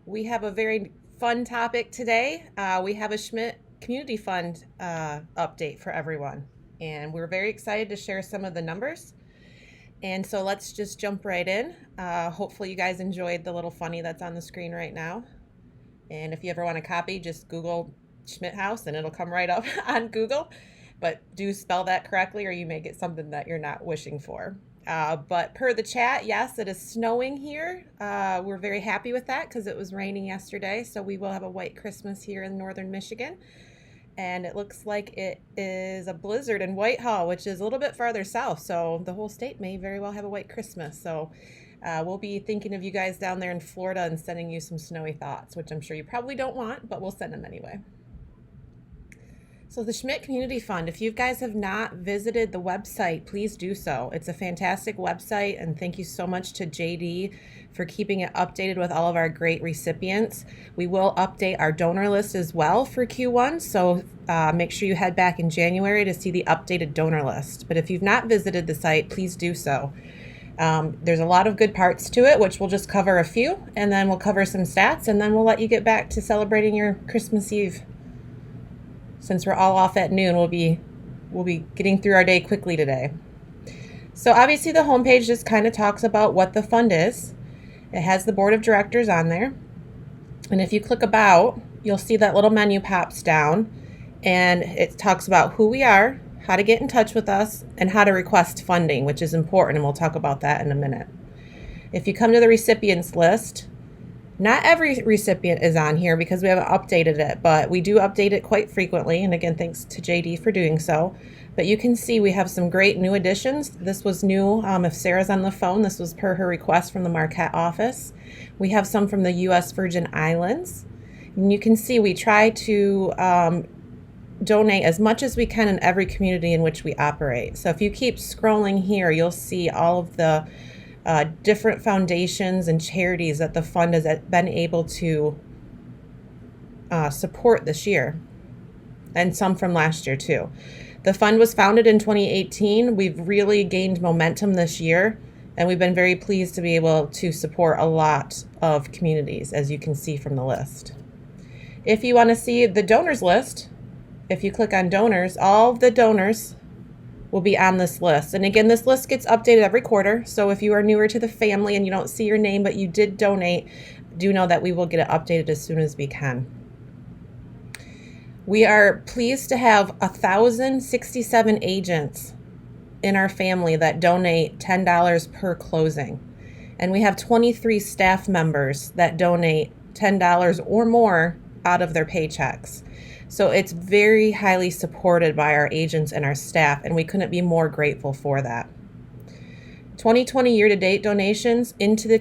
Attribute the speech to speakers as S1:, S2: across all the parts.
S1: We have a very fun topic today. We have a Schmidt Community Fund update for everyone, and we're very excited to share some of the numbers. And so let's just jump right in. Hopefully, you guys enjoyed the little funny that's on the screen right now. And if you ever want a copy, just Google Schmidt House and it'll come right up on Google. But do spell that correctly, or you may get something that you're not wishing for. But per the chat, yes, it is snowing here. We're very happy with that because it was raining yesterday. So we will have a white Christmas here in northern Michigan. And it looks like it is a blizzard in Whitehall, which is a little bit farther south. So the whole state may very well have a white Christmas. So we'll be thinking of you guys down there in Florida and sending you some snowy thoughts, which I'm sure you probably don't want, but we'll send them anyway. So the Schmidt Community Fund, if you guys have not visited the website, please do so. It's a fantastic website, and thank you so much to JD for keeping it updated with all of our great recipients. We will update our donor list as well for Q1, so make sure you head back in January to see the updated donor list. But if you've not visited the site, please do so. There's a lot of good parts to it, which we'll just cover a few, and then we'll cover some stats, and then we'll let you get back to celebrating your Christmas Eve. Since we're all off at noon, we'll be getting through our day quickly today. So obviously the homepage just kind of talks about what the fund is. It has the board of directors on there. And if you click about, you'll see that little menu pops down, and it talks about who we are, how to get in touch with us, and how to request funding, which is important, and we'll talk about that in a minute. If you come to the recipients list, not every recipient is on here because we haven't updated it, but we do update it quite frequently. And again, thanks to JD for doing so. But you can see we have some great new additions. This was new. If Sarah's on the phone, this was per her request from the Marquette office. We have some from the U.S. Virgin Islands. And you can see we try to donate as much as we can in every community in which we operate. So if you keep scrolling here, you'll see all of the different foundations and charities that the fund has been able to support this year, and some from last year too. The fund was founded in 2018. We've really gained momentum this year, and we've been very pleased to be able to support a lot of communities, as you can see from the list. If you want to see the donors list, if you click on donors, all of the donors will be on this list. And again, this list gets updated every quarter. So if you are newer to the family and you don't see your name, but you did donate, do know that we will get it updated as soon as we can. We are pleased to have 1,067 agents in our family that donate $10 per closing. And we have 23 staff members that donate $10 or more out of their paychecks. So it's very highly supported by our agents and our staff, and we couldn't be more grateful for that. 2020 year-to-date donations out to the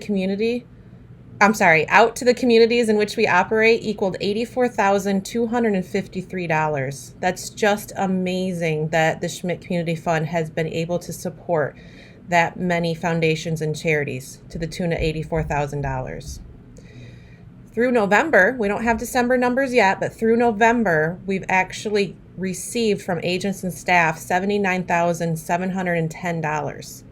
S1: communities in which we operate equaled $84,253. That's just amazing that the Schmidt Community Fund has been able to support that many foundations and charities to the tune of $84,000. Through November, we don't have December numbers yet, but through November, we've actually received from agents and staff $79,710.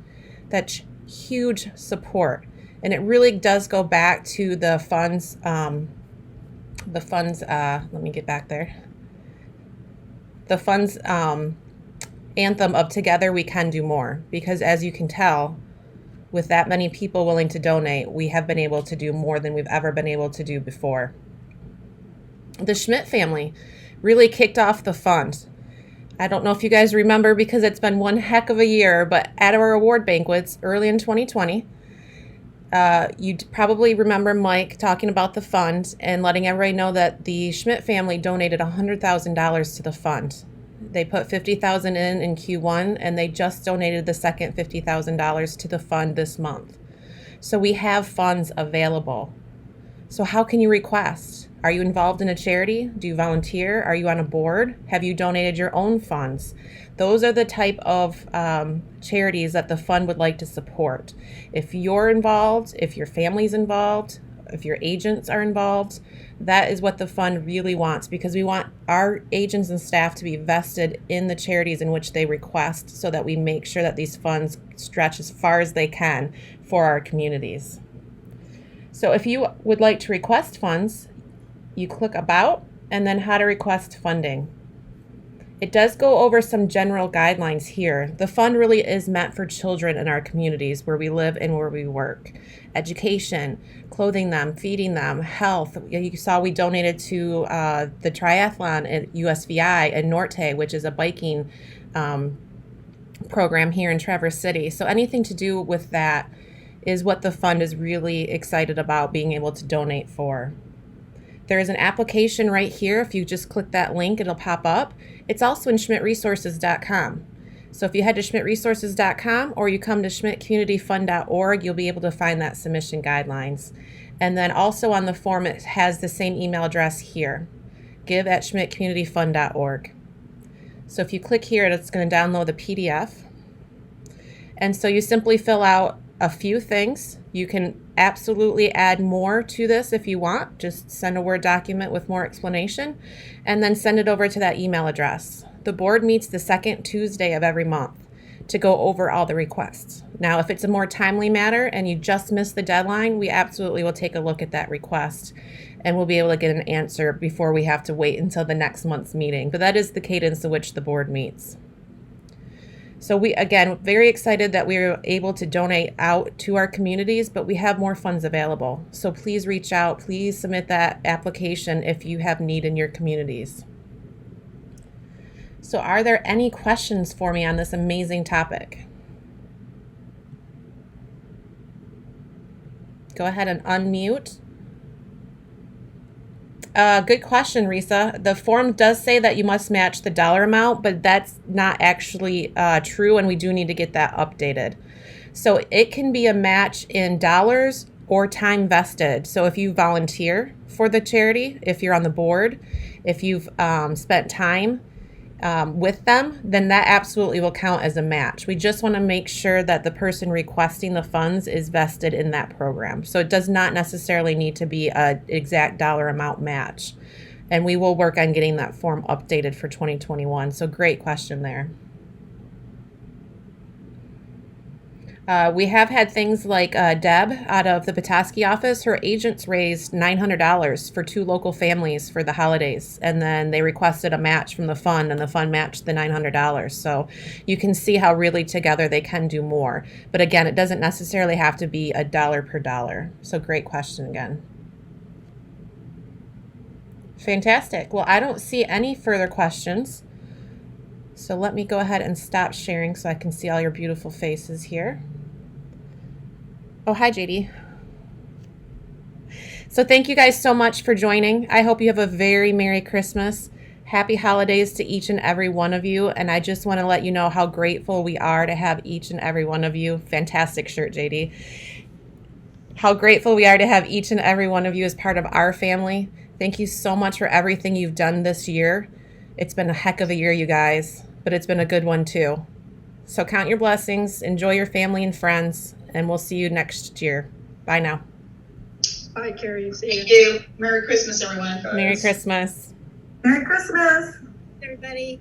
S1: That's huge support. And it really does go back to the funds, let me get back there. The funds anthem of Together We Can Do More, because as you can tell, with that many people willing to donate, we have been able to do more than we've ever been able to do before. The Schmidt family really kicked off the fund. I don't know if you guys remember because it's been one heck of a year, but at our award banquets early in 2020, you probably remember Mike talking about the fund and letting everybody know that the Schmidt family donated $100,000 to the fund. They put $50,000 in Q1, and they just donated the second $50,000 to the fund this month. So we have funds available. So how can you request? Are you involved in a charity? Do you volunteer? Are you on a board? Have you donated your own funds? Those are the type of charities that the fund would like to support. If you're involved, if your family's involved, if your agents are involved, that is what the fund really wants, because we want our agents and staff to be vested in the charities in which they request, so that we make sure that these funds stretch as far as they can for our communities. So if you would like to request funds, you click About and then How to Request Funding. It does go over some general guidelines here. The fund really is meant for children in our communities where we live and where we work. Education, clothing them, feeding them, health. You saw we donated to the triathlon at USVI and Norte, which is a biking program here in Traverse City. So anything to do with that is what the fund is really excited about being able to donate for. There is an application right here. If you just click that link, it'll pop up. It's also in schmidtresources.com. So if you head to schmidtresources.com or you come to schmidtcommunityfund.org, you'll be able to find that submission guidelines. And then also on the form, it has the same email address here, give@schmidtcommunityfund.org. So if you click here, it's going to download the PDF. And so you simply fill out a few things. You can absolutely add more to this if you want. Just send a Word document with more explanation and then send it over to that email address. The board meets the second Tuesday of every month to go over all the requests. Now, if it's a more timely matter and you just missed the deadline, we absolutely will take a look at that request and we'll be able to get an answer before we have to wait until the next month's meeting. But that is the cadence in which the board meets. So we, again, very excited that we were able to donate out to our communities, but we have more funds available. So please reach out, please submit that application if you have need in your communities. So are there any questions for me on this amazing topic? Go ahead and unmute. Good question, Risa. The form does say that you must match the dollar amount, but that's not actually true, and we do need to get that updated. So it can be a match in dollars or time vested. So if you volunteer for the charity, if you're on the board, if you've spent time with them, then that absolutely will count as a match. We just want to make sure that the person requesting the funds is vested in that program. So it does not necessarily need to be an exact dollar amount match. And we will work on getting that form updated for 2021. So great question there. We have had things like Deb out of the Petoskey office. Her agents raised $900 for 2 local families for the holidays, and then they requested a match from the fund, and the fund matched the $900. So you can see how really together they can do more. But again, it doesn't necessarily have to be a dollar per dollar. So great question again. Fantastic. Well, I don't see any further questions. So let me go ahead and stop sharing so I can see all your beautiful faces here. Oh, hi, JD. So thank you guys so much for joining. I hope you have a very Merry Christmas. Happy holidays to each and every one of you. And I just want to let you know how grateful we are to have each and every one of you. Fantastic shirt, JD. How grateful we are to have each and every one of you as part of our family. Thank you so much for everything you've done this year. It's been a heck of a year, you guys, but it's been a good one too. So count your blessings, enjoy your family and friends, and we'll see you next year. Bye now.
S2: Bye, Carrie.
S3: Thank you. Merry Christmas, everyone.
S1: Merry Christmas.
S4: Merry Christmas.
S2: Everybody.